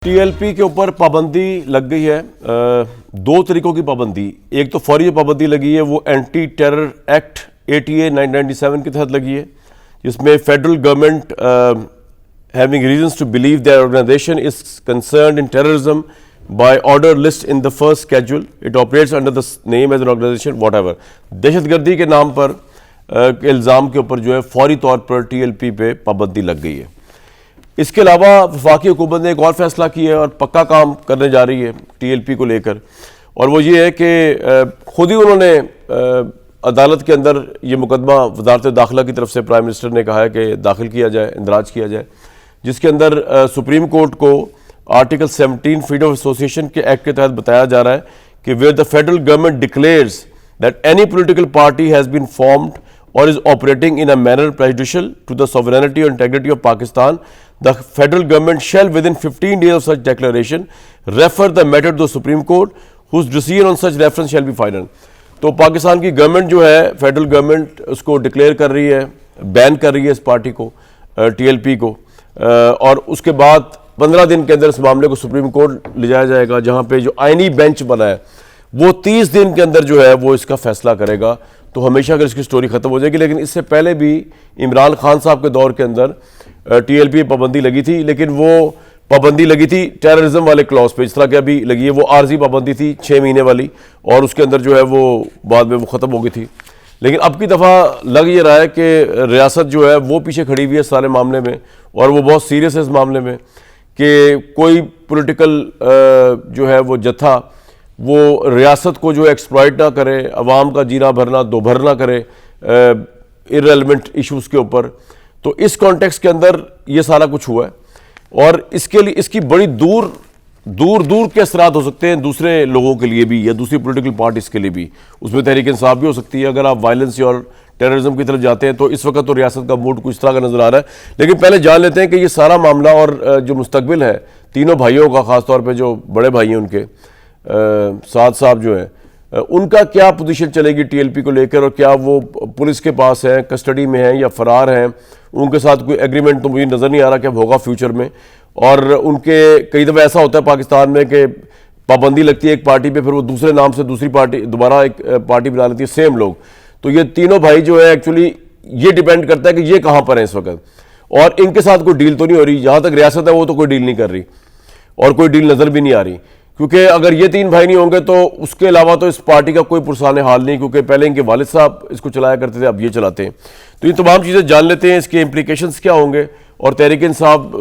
TLP के ऊपर पाबंदी लग गई है। दो तरीकों की पाबंदी, एक तो फौरी पाबंदी लगी है, वो एंटी टेरर एक्ट ATA 1997 के तहत लगी है, जिसमें federal government having reasons to believe that organisation is concerned in terrorism by order list in the first schedule it operates under the name as an organisation whatever. दहशतगर्दी के नाम पर के इल्ज़ाम के ऊपर जो है फौरी तौर पर टीएलपी पे पाबंदी लग गई है। इसके अलावा वफाकी हुकूमत ने एक और फैसला किया है और पक्का काम करने जा रही है टीएलपी को लेकर, और वो ये है कि खुद ही उन्होंने अदालत के अंदर ये मुकदमा वजारत दाखिला की तरफ से प्राइम मिनिस्टर ने कहा है कि दाखिल किया जाए, इंदराज किया जाए, जिसके अंदर सुप्रीम कोर्ट को आर्टिकल 17 फ्रीडम ऑफ एसोसिएशन के एक्ट के तहत बताया जा रहा है कि where the federal government declares that any political party has been formed or is operating in a manner prejudicial to the sovereignty or integrity of Pakistan, the federal government shall within 15 days of such declaration refer the matter to the Supreme Court, whose decision on such reference shall be final. तो पाकिस्तान की government जो है, federal government उसको declare कर रही है, ban कर रही है इस पार्टी को, टीएलपी को, और उसके बाद 15 दिन के अंदर इस मामले को सुप्रीम कोर्ट ले जाया जाएगा, जहाँ पे जो आईनी बेंच बना है वो 30 दिन के अंदर जो है वो इसका फैसला करेगा। तो हमेशा अगर इसकी स्टोरी ख़त्म हो जाएगी। लेकिन इससे पहले भी इमरान खान साहब के दौर के अंदर टीएलपी पाबंदी लगी थी, लेकिन वो पाबंदी लगी थी टेररिज्म वाले क्लॉज पे, जिस तरह की अभी लगी है वो आर्जी पाबंदी थी 6 महीने वाली, और उसके अंदर जो है वो बाद में वो ख़त्म हो गई थी। लेकिन अब की दफ़ा लग ये रहा है कि रियासत जो है वो पीछे खड़ी हुई है सारे मामले में, और वो बहुत सीरियस है इस मामले में कि कोई पोलिटिकल जो है वो जत्था वो रियासत को जो एक्सप्लॉइट ना करे, अवाम का जीना भरना दोभर ना करे इररेलेवेंट इश्यूज़ के ऊपर। तो इस कॉन्टेक्स्ट के अंदर ये सारा कुछ हुआ है, और इसके लिए इसकी बड़ी दूर के असरात हो सकते हैं दूसरे लोगों के लिए भी या दूसरी पॉलिटिकल पार्टीज़ के लिए भी। उसमें तहरीक इंसाफ भी हो सकती है अगर आप वायलेंस और टेररिज्म की तरफ जाते हैं। तो इस वक्त तो रियासत का मूड कुछ तरह का नज़र आ रहा है। लेकिन पहले जान लेते हैं कि ये सारा मामला और जो मुस्तकबिल है तीनों भाइयों का, ख़ासतौर पर जो बड़े भाई हैं उनके साद साहब जो है, उनका क्या पोजीशन चलेगी टीएलपी को लेकर, और क्या वो पुलिस के पास है, कस्टडी में है या फरार हैं, उनके साथ कोई एग्रीमेंट तो मुझे नज़र नहीं आ रहा कि अब होगा फ्यूचर में। और उनके कई दफ़ा ऐसा होता है पाकिस्तान में कि पाबंदी लगती है एक पार्टी पे, फिर वो दूसरे नाम से दूसरी पार्टी दोबारा एक पार्टी बना लेती है सेम लोग। तो ये तीनों भाई जो है एक्चुअली ये डिपेंड करता है कि ये कहाँ पर हैं इस वक्त, और इनके साथ कोई डील तो नहीं हो रही। जहाँ तक रियासत है वो तो कोई डील नहीं कर रही, और कोई डील नज़र भी नहीं आ रही, क्योंकि अगर ये तीन भाई नहीं होंगे तो उसके अलावा तो इस पार्टी का कोई पुरसान हाल नहीं, क्योंकि पहले इनके वालिद साहब इसको चलाया करते थे, अब ये चलाते हैं। तो ये तमाम चीज़ें जान लेते हैं, इसके इम्प्लीकेशंस क्या होंगे। और तहरीक इंसाफ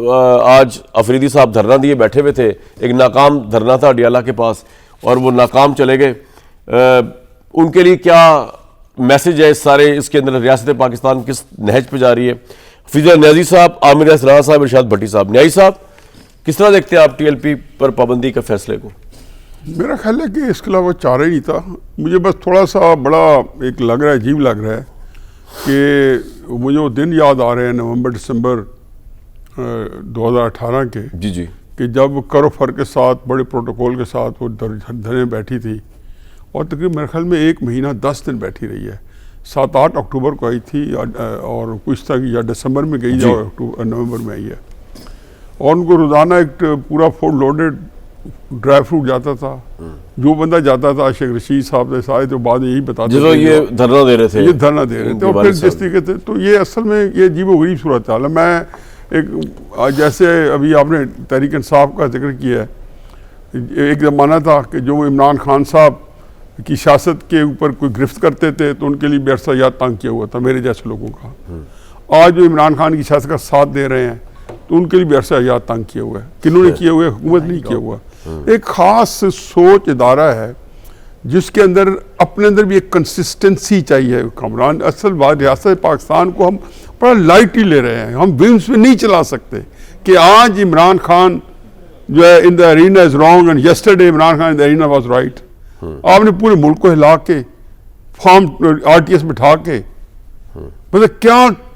आज अफरीदी साहब धरना दिए बैठे हुए थे, एक नाकाम धरना था अडियाला के पास, और वो नाकाम चले गए। उनके लिए क्या मैसेज है इस सारे इसके अंदर, रियासत पाकिस्तान किस नहज पर जा रही है। फिजा न्याजी साहब, आमिर राना साहब, इरशाद भट्टी साहब। न्याजी साहब, किस तरह देखते हैं आप टीएलपी पर पाबंदी के फैसले को? मेरा ख्याल है कि इसके अलावा चारा ही नहीं था। मुझे बस थोड़ा सा बड़ा एक लग रहा है, अजीब लग रहा है कि मुझे वो दिन याद आ रहे हैं नवंबर दिसंबर 2018 के, जी, कि जब करो फर के साथ बड़े प्रोटोकॉल के साथ वो धरने बैठी थी, और तकरीबन मेरे ख्याल में 1 महीना 10 दिन बैठी रही है। 7-8 अक्टूबर को आई थी, और कुछ तक या दिसंबर में गई या नवंबर में आई है। और उनको रोज़ाना एक पूरा फुल लोडेड ड्राई फ्रूट जाता था, जो बंदा जाता था, शेख रशीद साहब ने सारे तो बाद में यही बताते थे ये धरना दे रहे थे, ये धरना दे रहे थे, और फिर जिस तरीके से, तो ये असल में ये अजीब-ओ-गरीब सूरत हाल है। मैं एक जैसे अभी आपने तहरीक इंसाफ का जिक्र किया है, एक ज़माना था कि जो इमरान खान साहब की सियासत के ऊपर कोई गिरफ्त करते थे तो उनके लिए बेरसा याद तंग किया हुआ था मेरे जैसे लोगों का। आज जो इमरान खान की सियासत का साथ दे रहे हैं तो उनके लिए भी अरसा याद तंग किया हुआ है। किन्होंने किया हुआ है? हुकूमत नहीं किया हुआ। एक ख़ास सोच इदारा है जिसके अंदर अपने अंदर भी एक कंसिस्टेंसी चाहिए। कामरान, असल बात रियासत पाकिस्तान को हम बड़ा लाइटली ले रहे हैं, हम विम्स में नहीं चला सकते कि आज इमरान खान जो है in the arena is wrong and yesterday Imran Khan in the arena was right. आपने पूरे मुल्क को हिला के फॉर्म RTS बिठा के, मतलब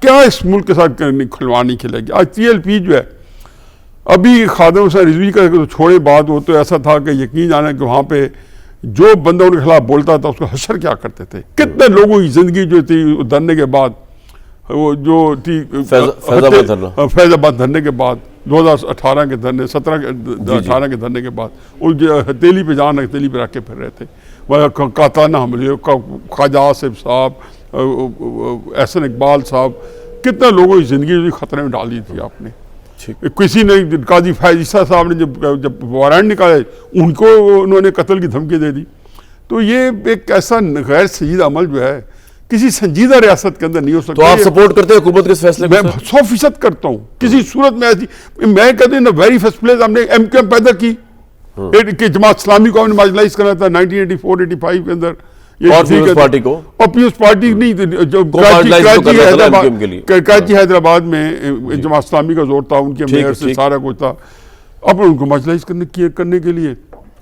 क्या इस मुल्क के साथ खिलवाड़ खेलेगी। आज टीएलपी जो है, अभी खादम हुसैन रिजवी का तो छोड़े बात, वो तो ऐसा था कि यकीन जाना कि वहाँ पे जो बंदा उनके खिलाफ बोलता था उसको हशर क्या करते थे। कितने लोगों की ज़िंदगी जो थी उतरने के बाद वो जो थी फैजाबाद धरना, फैजाबाद धरने के बाद 2018 के धरने 18 के धरने के बाद वो हथेली पे जान हथेली पे रख के फिर रहे थे। वह काताना हमले, ख्वाजा आसिफ साहब, एहसन इकबाल साहब, कितना लोगों की ज़िंदगी खतरे में डाल दी थी आपने। किसी ने काजी फैज ईसा साहब ने जब वारंट निकाले उनको उन्होंने कत्ल की धमकी दे दी। तो ये एक ऐसा गैर संजीदा अमल जो है किसी संजीदा रियासत के अंदर नहीं हो सकता। तो आप सपोर्ट करते हैं हुकूमत के इस फैसले को? मैं 100% करता हूँ। किसी सूरत में ऐसी, मैं कहते हैं वेरी फर्स्ट प्लेस हमने एमक्यूएम पैदा की कि जमात इस्लामी को हमने मार्जिनलाइज करना था 1984-85 के अंदर। और पीपल्स पार्टी को, और पीपल्स पार्टी नहीं, जो कराची हैदराबाद में जमात इस्लामी का जोर था, उनके मेयर से सारा कुछ था। अब उनको मार्जिनलाइज करने के लिए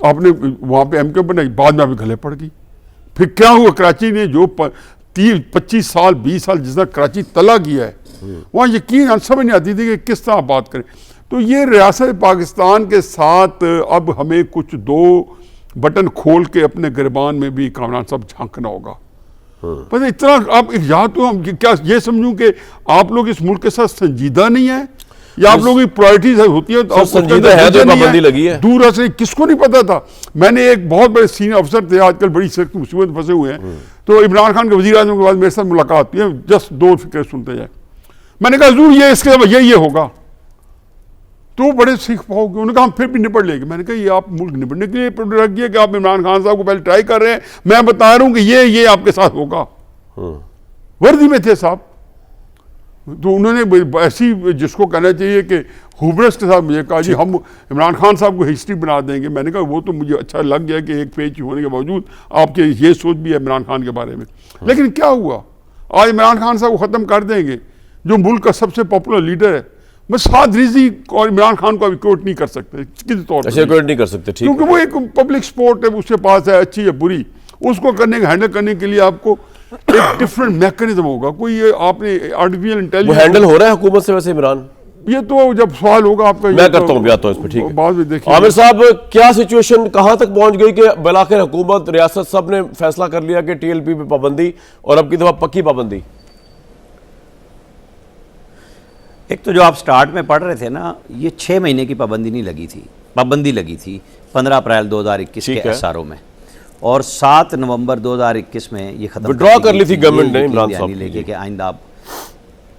आपने वहाँ पे एमक्यूएम बनाई, बाद में अभी गले पड़ गई। फिर क्या हुआ, कराची ने जो 30-25 साल 20 साल जिस तरह कराची तला किया है, वहाँ यकीन समझ नहीं आती थी कि किस तरह बात करें। तो ये रियासत पाकिस्तान के साथ अब हमें कुछ 2 बटन खोल के अपने गिरबान में भी कामरान साहब झांकना होगा। पर इतना आप या तो हम क्या ये समझूं कि आप लोग इस मुल्क के साथ संजीदा नहीं है, या आप लोगों की प्रायोरिटीज होती है तो संजीदा है, तो पाबंदी लगी है। दूर से किसको नहीं पता था। मैंने एक बहुत बड़े सीनियर अफसर थे, आजकल बड़ी सख्त मुसीबत में फंसे हुए हैं, तो इमरान खान के वज़ीर आज़म के बाद मेरे साथ मुलाकात हुई है, जस्ट 2 फिक्र सुनते जाए। मैंने कहा हुजूर ये इसके अलावा ये होगा तो बड़े सीख पाओगे। उन्होंने कहा हम फिर भी निपट लेंगे। मैंने कहा ये आप मुल्क निपटने के लिए रख दिए कि आप इमरान खान साहब को पहले ट्राई कर रहे हैं, मैं बता रहा हूं कि ये आपके साथ होगा। वर्दी में थे साहब, तो उन्होंने ऐसी जिसको कहना चाहिए कि हुबरस के साथ मुझे कहा जी हम इमरान खान साहब को हिस्ट्री बना देंगे। मैंने कहा वो तो मुझे अच्छा लग गया कि एक पेज होने के बावजूद आपके ये सोच भी है इमरान खान के बारे में। लेकिन क्या हुआ, आज इमरान खान साहब को ख़त्म कर देंगे, जो मुल्क का सबसे पॉपुलर लीडर है। बस साद रिजी और इमरान खान को अभी कोर्ट नहीं कर सकते किसी तौर पर, कोर्ट नहीं कर सकते, ठीक, क्योंकि वो एक पब्लिक स्पोर्ट है, उसके पास है अच्छी या बुरी, उसको हैंडल करने के लिए आपको एक डिफरेंट मैकेनिज्म होगा। कोई ये आपने आर्टिफिशियल इंटेलिजेंस हैंडल हो रहा है हुकूमत से वैसे इमरान? ये तो जब सवाल होगा आपका, मैं करता हूँ इस पर, ठीक है। बाद में देखिए आमिर साहब, क्या सिचुएशन कहां तक पहुंच गई कि बिलाखिर हुकूमत रियासत सब ने फैसला कर लिया कि टीएलपी पे पाबंदी, और अब की दफा पक्की पाबंदी? एक तो जो आप स्टार्ट में पढ़ रहे थे ना, ये 6 महीने की पाबंदी नहीं लगी थी, पाबंदी लगी थी 15 अप्रैल 2021 के एसआरओ में, और 7 नवंबर 2021 में ये खत्म विड्रॉ कर ली थी गवर्नमेंट ने इमरान साहब लेके कि आइंदा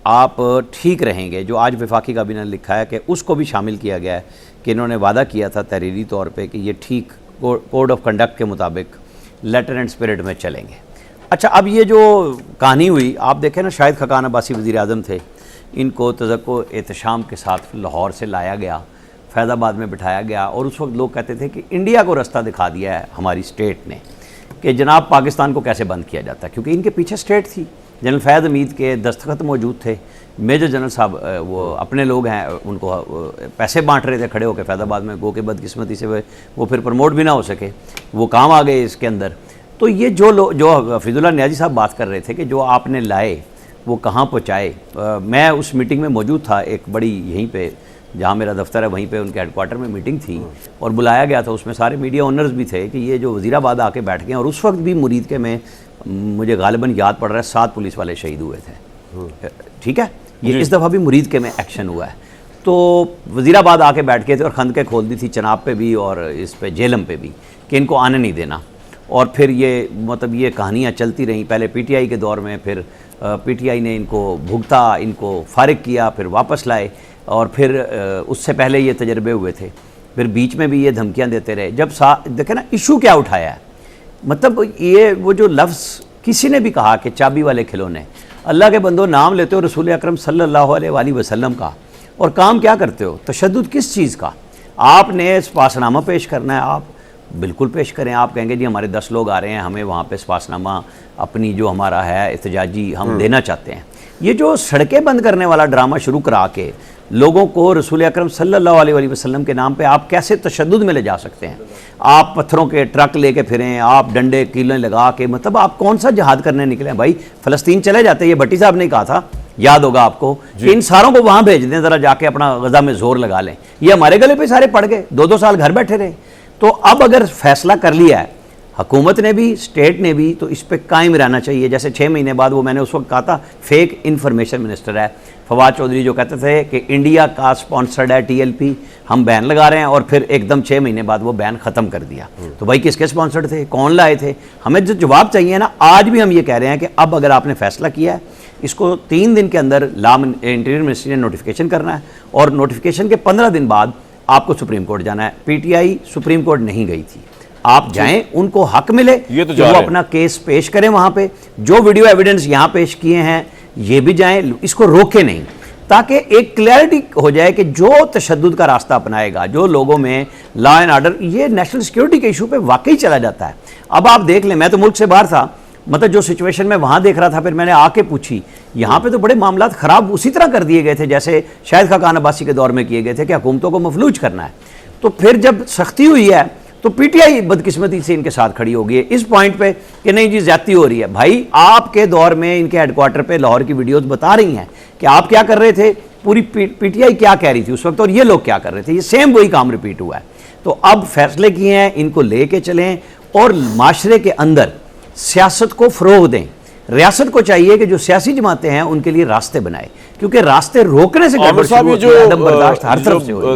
आप ठीक रहेंगे। जो आज वफाकी काबीना ने लिखा है कि उसको भी शामिल किया गया है कि इन्होंने वादा किया था तहरीरी तौर पे कि ये ठीक कोड ऑफ कंडक्ट के मुताबिक लेटर एंड स्पिरिट में चलेंगे। अच्छा, अब ये जो कहानी हुई, आप देखें ना, शाहिद खकान अब्बासी वज़ीर आज़म थे, इनको तज़क्को एहतशाम के साथ लाहौर से लाया गया, फैज़ाबाद में बिठाया गया, और उस वक्त लोग कहते थे कि इंडिया को रास्ता दिखा दिया है हमारी स्टेट ने कि जनाब पाकिस्तान को कैसे बंद किया जाता है, क्योंकि इनके पीछे स्टेट थी। जनरल फैज़ हमीद के दस्तखत मौजूद थे, मेजर जनरल साहब वो अपने लोग हैं, उनको पैसे बांट रहे थे खड़े होकर फैज़ाबाद में, गो के बदकिस्मती से वो फिर प्रमोट भी ना हो सके, वो काम आ गए इसके अंदर। तो ये जो हफीजुल्लाह नियाज़ी साहब बात कर रहे थे कि जो आपने लाए वो कहाँ पहुँचाए, मैं उस मीटिंग में मौजूद था, एक बड़ी यहीं पे जहाँ मेरा दफ्तर है वहीं पे उनके हेडक्वार्टर में मीटिंग थी, और बुलाया गया था, उसमें सारे मीडिया ओनर्स भी थे कि ये जो वज़ीराबाद आके बैठ गए। और उस वक्त भी मुरीद के में मुझे गालिबन याद पड़ रहा है 7 पुलिस वाले शहीद हुए थे, ठीक है। ये इस दफ़ा भी मुरीद के में एक्शन हुआ है। तो वज़ीराबाद आके बैठ गए थे और खंदकें खोल दी थी चनाब पे भी और इस पे जेलम पे भी कि इनको आने नहीं देना। और फिर ये मतलब ये कहानियाँ चलती रहीं, पहले पीटीआई के दौर में, फिर पीटीआई ने इनको भुगता, इनको फारिग किया, फिर वापस लाए, और फिर उससे पहले ये तजर्बे हुए थे, फिर बीच में भी ये धमकियाँ देते रहे। जब देखे ना इशू क्या उठाया है, मतलब ये वो जो लफ्ज़ किसी ने भी कहा कि चाबी वाले खिलौने, अल्लाह के बंदो नाम लेते हो रसूल अकरम सल्लल्लाहु अलैहि वसल्लम का, और काम क्या करते हो, तशद्दुद किस चीज़ का। आपने स्पासनामा पेश करना है, आप बिल्कुल पेश करें। आप कहेंगे जी हमारे 10 लोग आ रहे हैं, हमें वहाँ पे स्पासनामा अपनी जो हमारा है एहतजाजी हम देना चाहते हैं। ये जो सड़कें बंद करने वाला ड्रामा शुरू करा के लोगों को रसूल अकरम सल्लल्लाहु अलैहि वसल्लम के नाम पे आप कैसे तशद्दुद में ले जा सकते हैं। आप पत्थरों के ट्रक लेके फिरें, आप डंडे कीलें लगा के, मतलब आप कौन सा जिहाद करने निकले हैं भाई। फ़लस्तीन चले जाते, ये भट्टी साहब ने कहा था, याद होगा आपको, कि इन सारों को वहाँ भेज दें, ज़रा जाके अपना गज़ा में जोर लगा लें। ये हमारे गले पे सारे पड़ गए, 2-2 साल घर बैठे रहे। तो अब अगर फैसला कर लिया है हुकूमत ने भी, स्टेट ने भी, तो इस पे कायम रहना चाहिए। जैसे 6 महीने बाद, वो मैंने उस वक्त कहा था, फेक इंफॉर्मेशन मिनिस्टर है फवाद चौधरी, जो कहते थे कि इंडिया का स्पॉन्सर्ड है TLP, हम बैन लगा रहे हैं, और फिर एकदम 6 महीने बाद वो बैन ख़त्म कर दिया। तो भाई किसके स्पॉन्सर्ड थे, कौन लाए थे? हमें जो जवाब चाहिए ना, आज भी हम ये कह रहे हैं कि अब अगर आपने फैसला किया है, इसको 3 दिन के अंदर इंटीरियर मिनिस्ट्री ने नोटिफिकेशन करना है, और नोटिफिकेशन के 15 दिन बाद आपको सुप्रीम कोर्ट जाना है। PTI सुप्रीम कोर्ट नहीं गई थी, आप जाएं, उनको हक मिले ये तो कि वो अपना केस पेश करें वहां पे। जो वीडियो एविडेंस यहां पेश किए हैं ये भी जाएं, इसको रोके नहीं, ताकि एक क्लैरिटी हो जाए कि जो तशद्दुद का रास्ता अपनाएगा, जो लोगों में लॉ एंड ऑर्डर, ये नेशनल सिक्योरिटी के इशू पे वाकई चला जाता है। अब आप देख लें, मैं तो मुल्क से बाहर था, मतलब जो सिचुएशन मैं वहां देख रहा था, फिर मैंने आके पूछी, यहाँ पे तो बड़े मामला खराब उसी तरह कर दिए गए थे जैसे शाहिद खाकान अब्बासी के दौर में किए गए थे कि हुकूमतों को मफलूज करना है। तो फिर जब सख्ती हुई है तो PTI बदकिस्मती से इनके साथ खड़ी हो गई है इस पॉइंट पे कि नहीं जी ज्यादती हो रही है। भाई आपके दौर में इनके हेडक्वार्टर पे लाहौर की वीडियोस बता रही हैं कि आप क्या कर रहे थे, पूरी PTI क्या कह रही थी उस वक्त, और ये लोग क्या कर रहे थे, ये सेम वही काम रिपीट हुआ है। तो अब फैसले किए हैं, इनको लेके चलें और माशरे के अंदर सियासत को फ़रोग दें। रियासत को चाहिए कि जो सियासी जमातें हैं उनके लिए रास्ते बनाए, क्योंकि रास्ते रोकने से आमिर साहब, ये जो अदम बर्दाश्त हर तरफ से हो रही है।